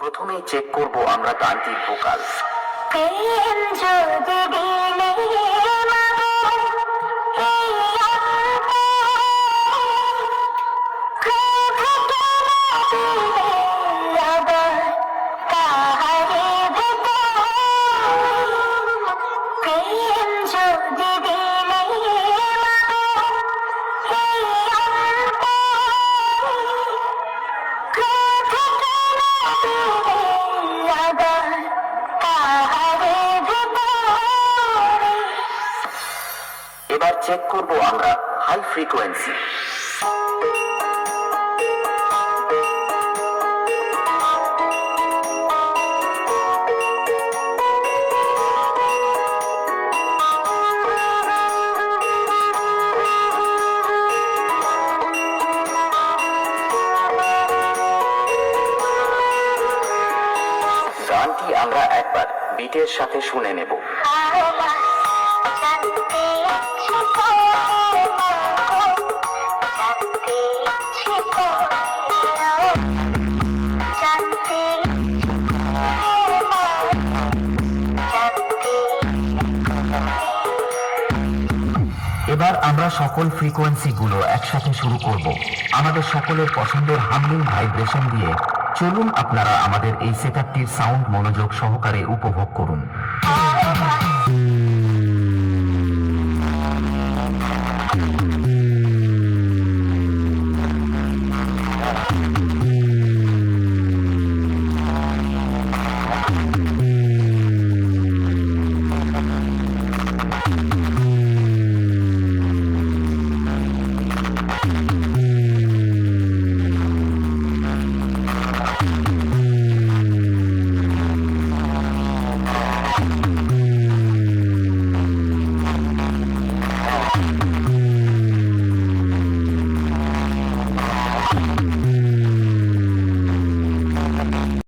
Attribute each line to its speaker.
Speaker 1: প্রথমেই চেক করব আমরা গানটির ভোকাল।
Speaker 2: প্রেম যদি দিলে মাগো এই অন্তরে, ক্রোধ কেন দিলে আবার তাহারে ভেতরে? প্রেম যদি দিলে মাগো এই অন্তরে, ক্রোধ কেন দিলে আবার তাহারে ভেতরে?
Speaker 1: এবার চেক করব আমরা হাই ফ্রিকোয়েন্সি। গানটি আমরা একবার বিটের সাথে শুনে নেব। এবার আমরা সকল ফ্রিকোয়েন্সি গুলো একসাথে শুরু করব আমাদের সকলের পছন্দের হামলিং ভাইব্রেশন দিয়ে। চলুন আপনারা আমাদের এই সেটআপটির সাউন্ড মনোযোগ সহকারে উপভোগ করুন।